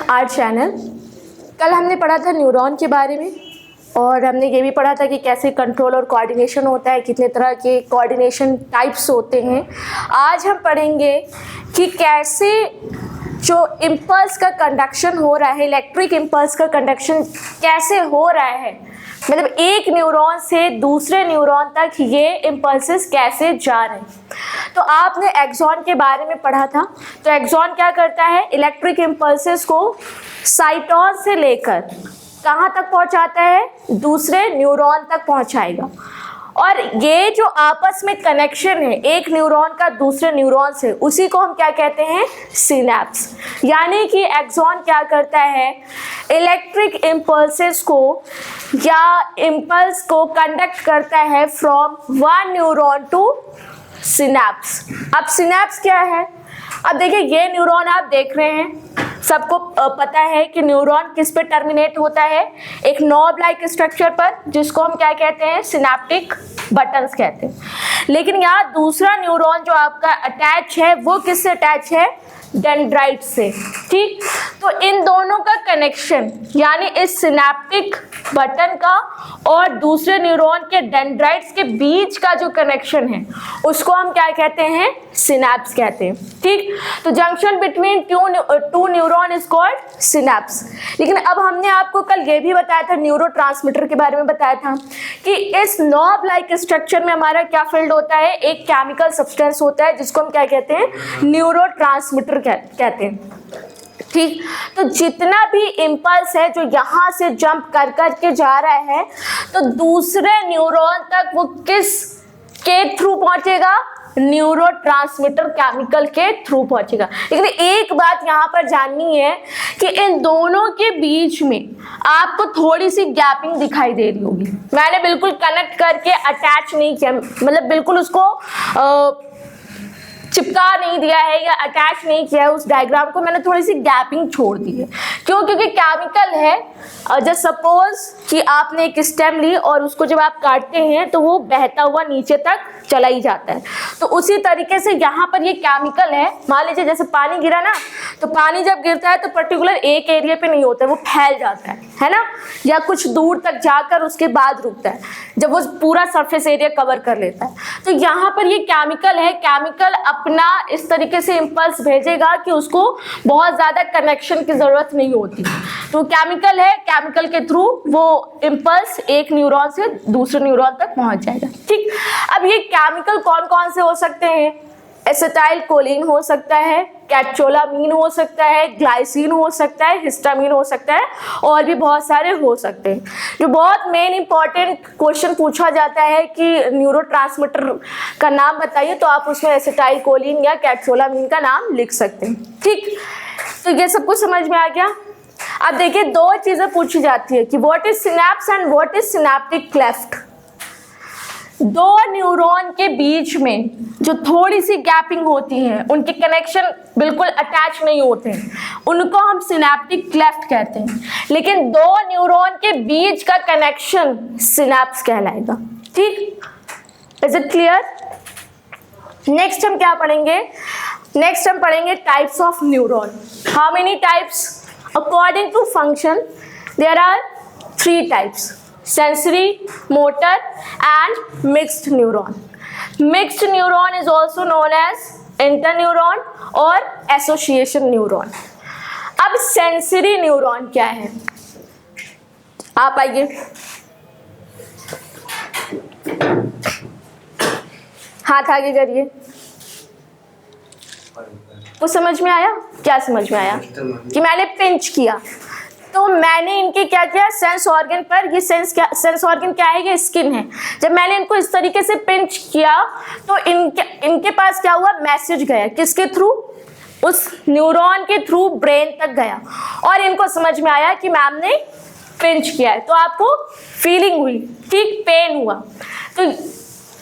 Our channel. कल हमने पढ़ा था न्यूरॉन के बारे में और हमने ये भी पढ़ा था कि कैसे कंट्रोल और कोऑर्डिनेशन होता है, कितने तरह के कोऑर्डिनेशन टाइप्स होते हैं। आज हम पढ़ेंगे कि कैसे जो इम्पल्स का कंडक्शन हो रहा है, इलेक्ट्रिक इम्पल्स का कंडक्शन कैसे हो रहा है, मतलब एक न्यूरॉन से दूसरे न्यूरॉन तक ये इम्पल्सेस कैसे जा रहे हैं। तो आपने एक्सॉन के बारे में पढ़ा था। तो एक्सॉन क्या करता है, इलेक्ट्रिक इम्पल्सेस को साइटोन से लेकर कहाँ तक पहुँचाता है, दूसरे न्यूरॉन तक पहुँचाएगा। और ये जो आपस में कनेक्शन है एक न्यूरॉन का दूसरे न्यूरॉन से, उसी को हम क्या कहते हैं, सिनैप्स। यानी कि एक्सॉन क्या करता है, इलेक्ट्रिक इम्पल्सेस को या इम्पल्स को कंडक्ट करता है from one neuron to synapse. अब सिनैप्स क्या है, अब देखिए ये न्यूरॉन आप देख रहे हैं, सबको पता है कि न्यूरॉन किस पे टर्मिनेट होता है, एक नॉब लाइक स्ट्रक्चर पर, जिसको हम क्या कहते हैं, सिनैप्टिक बटन्स कहते हैं। लेकिन यहाँ दूसरा न्यूरॉन जो आपका अटैच है वो किससे अटैच है, डेंड्राइट से। ठीक, तो इन दोनों का कनेक्शन यानी इस सिनैप्टिक बटन का और दूसरे न्यूरॉन के डेंड्राइट्स के बीच का जो कनेक्शन है उसको हम क्या कहते हैं, सिनैप्स कहते हैं। ठीक, तो junction between two neuron is called synapse. लेकिन अब हमने आपको कल ये भी बताया था, न्यूरोट्रांसमीटर के बारे में बताया था कि इस नॉब लाइक स्ट्रक्चर में हमारा क्या फील्ड होता है, एक केमिकल सब्सटेंस होता है जिसको हम क्या कहते हैं, न्यूरोट्रांसमीटर कहते हैं। ठीक, तो जितना भी इम्पल्स है जो यहाँ से जंप कर कर के जा रहा है, तो दूसरे न्यूरॉन तक वो किस के थ्रू पहुंचेगा, न्यूरोट्रांसमीटर केमिकल के थ्रू पहुंचेगा। लेकिन एक बात यहाँ पर जाननी है कि इन दोनों के बीच में आपको थोड़ी सी गैपिंग दिखाई दे रही होगी। मैंने बिल्कुल कनेक्ट करके अटैच नहीं किया, मतलब बिल्कुल उसको चिपका नहीं दिया है या अटैच नहीं किया है, उस डायग्राम को मैंने थोड़ी सी गैपिंग छोड़ दी है। क्यों, क्योंकि केमिकल है। जस्ट सपोज कि आपने एक स्टेम ली और उसको जब आप काटते हैं तो वो बहता हुआ नीचे तक चला ही जाता है। तो उसी तरीके से यहाँ पर ये केमिकल है। मान लीजिए जैसे पानी गिरा ना, तो पानी जब गिरता है तो पर्टिकुलर एक एरिया पे नहीं होता है, वो फैल जाता है ना, या कुछ दूर तक जाकर उसके बाद रुकता है जब वो पूरा सरफेस एरिया कवर कर लेता है। तो यहाँ पर ये केमिकल है, केमिकल अपना इस तरीके से इम्पल्स भेजेगा कि उसको बहुत ज़्यादा कनेक्शन की ज़रूरत नहीं होती। तो केमिकल है, केमिकल के थ्रू वो इम्पल्स एक न्यूरॉन से दूसरे न्यूरॉन तक पहुंच जाएगा। ठीक, अब ये केमिकल कौन कौन से हो सकते हैं, एसिटाइल कोलिन हो सकता है, कैटचोलामीन हो सकता है, ग्लाइसिन हो सकता है, हिस्टामीन हो सकता है, और भी बहुत सारे हो सकते हैं। जो बहुत मेन इंपॉर्टेंट क्वेश्चन पूछा जाता है कि न्यूरोट्रांसमीटर का नाम बताइए, तो आप उसमें एसिटाइल कोलिन या कैटचोलामीन का नाम लिख सकते हैं। ठीक, तो ये सब कुछ समझ में आ गया। अब देखिए दो चीजें पूछी जाती है कि what is synapse and what is synaptic cleft. दो न्यूरॉन के बीच में जो थोड़ी सी गैपिंग होती है, उनके कनेक्शन बिल्कुल अटैच नहीं होते हैं, उनको हम सिनैप्टिक क्लेफ्ट कहते हैं। लेकिन दो न्यूरॉन के बीच का कनेक्शन सिनैप्स कहलाएगा। ठीक, इज इट क्लियर। नेक्स्ट हम क्या पढ़ेंगे, नेक्स्ट हम पढ़ेंगे types of neuron. How many types, according to function there are 3 types, sensory, motor and mixed neuron. Mixed neuron is also known as interneuron और association neuron. अब sensory neuron क्या है, आप आइए, हाथ आगे करिए। कुछ समझ में आया, क्या समझ में आया कि मैंने पिंच किया तो मैंने इनके क्या किया, सेंस ऑर्गन पर, ये सेंस ऑर्गन क्या है, ये स्किन है। जब मैंने इनको इस तरीके से पिंच किया तो इनके पास क्या हुआ, मैसेज गया, किसके थ्रू, उस न्यूरॉन के थ्रू ब्रेन तक गया और इनको समझ में आया कि मैम ने पिंच किया है, तो आपको फीलिंग हुई, ठीक, पेन हुआ। तो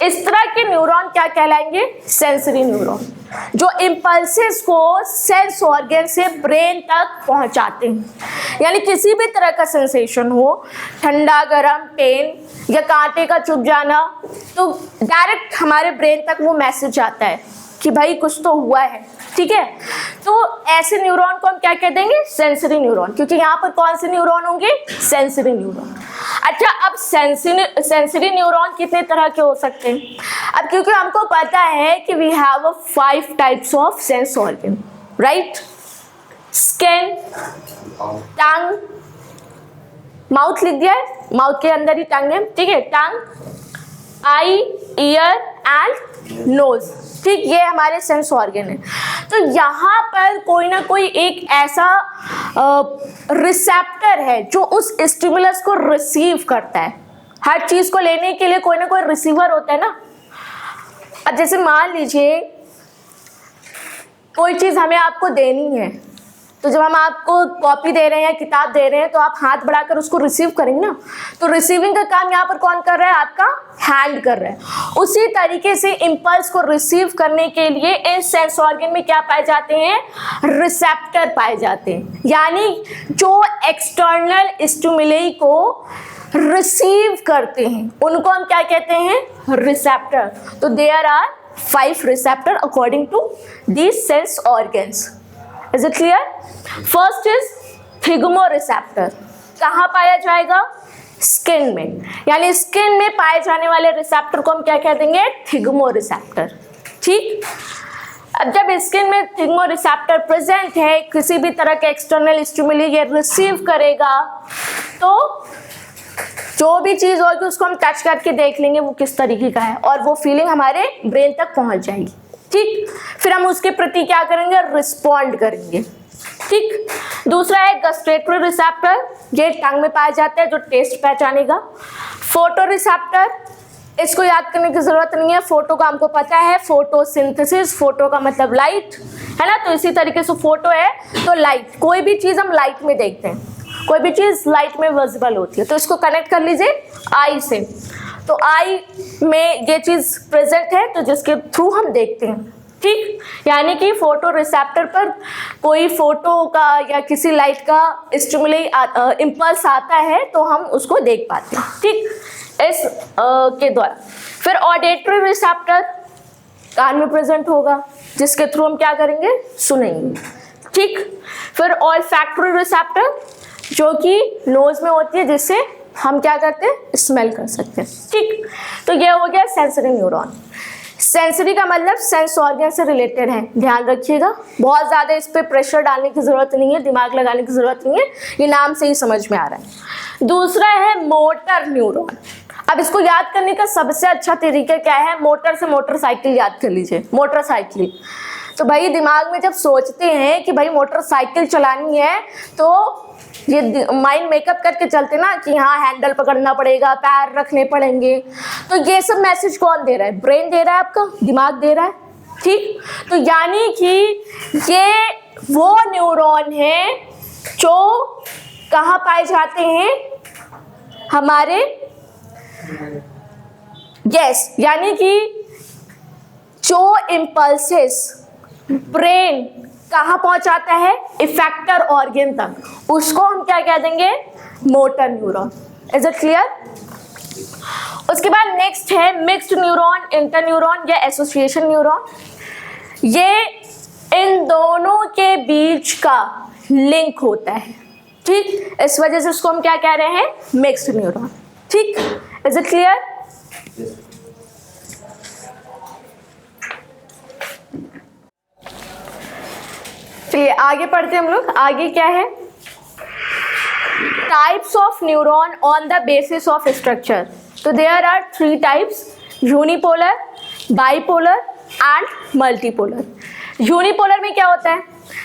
इस तरह के न्यूरॉन क्या कहलाएंगे, सेंसरी न्यूरॉन, जो इम्पल्सेस को सेंस ऑर्गन से ब्रेन तक पहुंचाते हैं। यानी किसी भी तरह का सेंसेशन हो, ठंडा, गरम, पेन या कांटे का चुभ जाना, तो डायरेक्ट हमारे ब्रेन तक वो मैसेज आता है कि भाई कुछ तो हुआ है, ठीक है। तो ऐसे न्यूरॉन को हम क्या कह देंगे, सेंसरी न्यूरॉन, क्योंकि यहाँ पर कौन से न्यूरॉन होंगे, सेंसरी न्यूरॉन। अच्छा, अब सेंसरी न्यूरॉन कितने तरह के हो सकते हैं। अब क्योंकि हमको पता है कि we have 5 types of sense organ, right, skin, tongue, mouth लिख दिया है, माउथ के अंदर ही टंग है, ठीक है, टंग, आई, ईयर एंड नोज, ठीक, ये हमारे सेंस ऑर्गन है। तो यहाँ पर कोई ना कोई एक ऐसा रिसेप्टर है जो उस स्टिमुलस को रिसीव करता है। हर चीज को लेने के लिए कोई ना कोई रिसीवर होता है ना। अब जैसे मान लीजिए कोई चीज हमें आपको देनी है, तो जब हम आपको कॉपी दे रहे हैं या किताब दे रहे हैं तो आप हाथ बढ़ाकर उसको रिसीव करेंगे ना। तो रिसीविंग का काम यहाँ पर कौन कर रहा है, आपका हैंड कर रहा है। उसी तरीके से इम्पल्स को रिसीव करने के लिए इन सेंस ऑर्गन में क्या पाए जाते हैं, रिसेप्टर पाए जाते हैं, यानी जो एक्सटर्नल स्टिमुली को रिसीव करते हैं उनको हम क्या कहते हैं, रिसेप्टर। तो there are 5 receptor according to these sense organs. Is it clear? First is thigmoreceptor. कहाँ पाया जाएगा, स्किन में, यानी स्किन में पाए जाने वाले रिसेप्टर को हम क्या कह देंगे, थिग्मोरिसेप्टर, ठीक। अब जब स्किन में थिग्मोरिसेप्टर प्रेजेंट है, किसी भी तरह के एक्सटर्नल स्टिमुली ये रिसीव करेगा, तो जो भी चीज होगी उसको हम टच करके देख लेंगे वो किस तरीके का है, और वो फीलिंग हमारे ब्रेन तक पहुंच जाएगी, ठीक। फिर हम उसके प्रति क्या करेंगे, रिस्पॉन्ड करेंगे, ठीक। दूसरा है गस्टेटरी रिसेप्टर, ये टंग में पाया जाता है, जो टेस्ट पहचानेगा। फोटो रिसेप्टर, इसको याद करने की जरूरत नहीं है, फोटो का हमको पता है, फोटोसिंथेसिस, फोटो का मतलब लाइट है ना। तो इसी तरीके से फोटो है तो लाइट, कोई भी चीज हम लाइट में देखते हैं, कोई भी चीज लाइट में विजिबल होती है। तो इसको कनेक्ट कर लीजिए आई से, तो आई में ये चीज प्रेजेंट है तो जिसके थ्रू हम देखते हैं, ठीक। यानी कि फोटो रिसेप्टर पर कोई फोटो का या किसी लाइट का स्टिमुली इम्पल्स आता है तो हम उसको देख पाते हैं, ठीक, इस के द्वारा। फिर ऑडिटरी रिसेप्टर कान में प्रेजेंट होगा, जिसके थ्रू हम क्या करेंगे, सुनेंगे, ठीक। फिर ऑल्फैक्टरी रिसेप्टर, जो कि नोज में होती है, जिससे हम क्या करते हैं, स्मेल कर सकते हैं, ठीक। तो ये हो गया सेंसरी न्यूरॉन। सेंसरी का मतलब सेंस ऑर्गन से रिलेटेड है, ध्यान रखिएगा, बहुत ज़्यादा इस पर प्रेशर डालने की ज़रूरत नहीं है, दिमाग लगाने की ज़रूरत नहीं है, ये नाम से ही समझ में आ रहा है। दूसरा है मोटर न्यूरॉन। अब इसको याद करने का सबसे अच्छा तरीका क्या है, मोटर से मोटरसाइकिल याद कर लीजिए, मोटरसाइकिल। तो भाई दिमाग में जब सोचते हैं कि भाई मोटरसाइकिल चलानी है तो ये माइंड मेकअप करके चलते ना कि हाँ हैंडल पकड़ना पड़ेगा, पैर रखने पड़ेंगे। तो ये सब मैसेज कौन दे रहा है, ब्रेन दे रहा है, आपका दिमाग दे रहा है, ठीक। तो यानी कि ये वो न्यूरॉन है जो कहाँ पाए जाते हैं, हमारे यस, यानी कि जो इम्पल्सेस ब्रेन कहाँ पहुंचाता है, इफेक्टर ऑर्गन तक, उसको हम क्या कह देंगे, motor neuron. Is it clear? उसके बाद नेक्स्ट है मिक्स्ड न्यूरॉन, इंटर न्यूरॉन या एसोसिएशन न्यूरॉन। ये इन दोनों के बीच का लिंक होता है, ठीक, इस वजह से उसको हम क्या कह रहे हैं, मिक्स्ड न्यूरॉन, ठीक। Is it clear? चलिए आगे पढ़ते हैं हम लोग। आगे क्या है, types of neuron on the basis of structure. तो there are 3 types, unipolar, bipolar and multipolar. Unipolar में क्या होता है,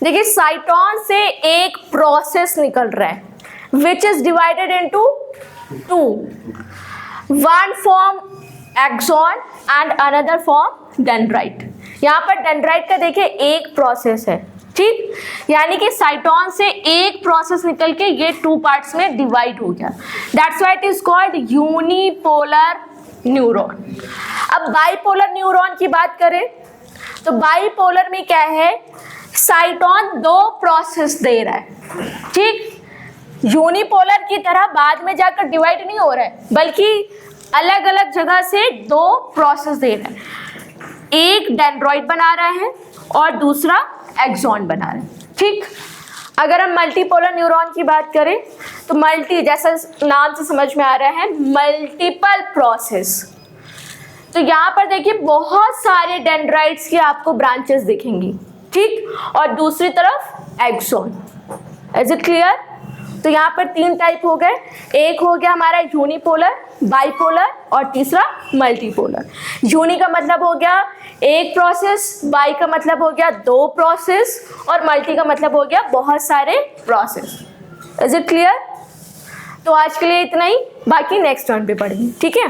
देखिए साइटोन से एक प्रोसेस निकल रहा है which is divided into 2, one form axon and another form dendrite. यहाँ पर डेंड्राइट का देखिए एक प्रोसेस है, ठीक, यानी कि साइटोन से एक प्रोसेस निकल के ये 2 पार्ट्स में डिवाइड हो गया, that's why it is called unipolar neuron. अब बाइपोलर न्यूरॉन की बात करें तो बाइपोलर में क्या है, साइटोन 2 प्रोसेस दे रहा है, ठीक। यूनिपोलर की तरह बाद में जाकर डिवाइड नहीं हो रहा है, बल्कि अलग अलग जगह से 2 प्रोसेस दे रहा है। एक डेंड्रॉइड बना रहे हैं और दूसरा एक्सॉन बना रहे हैं, ठीक। अगर हम मल्टीपोलर न्यूरॉन की बात करें तो मल्टी, जैसा नाम से समझ में आ रहा है, मल्टीपल प्रोसेस। तो यहाँ पर देखिए बहुत सारे डेंड्राइट्स की आपको ब्रांचेस दिखेंगी, ठीक। और दूसरी तरफ एक्सॉन। Is it clear? तो यहाँ पर 3 टाइप हो गए। एक हो गया हमारा यूनिपोलर, बाइपोलर और तीसरा मल्टीपोलर। यूनि का मतलब हो गया एक प्रोसेस, बाई का मतलब हो गया 2 प्रोसेस और मल्टी का मतलब हो गया बहुत सारे प्रोसेस। Is it clear? तो आज के लिए इतना ही, बाकी नेक्स्ट टर्न पे पढ़ेंगे, ठीक है।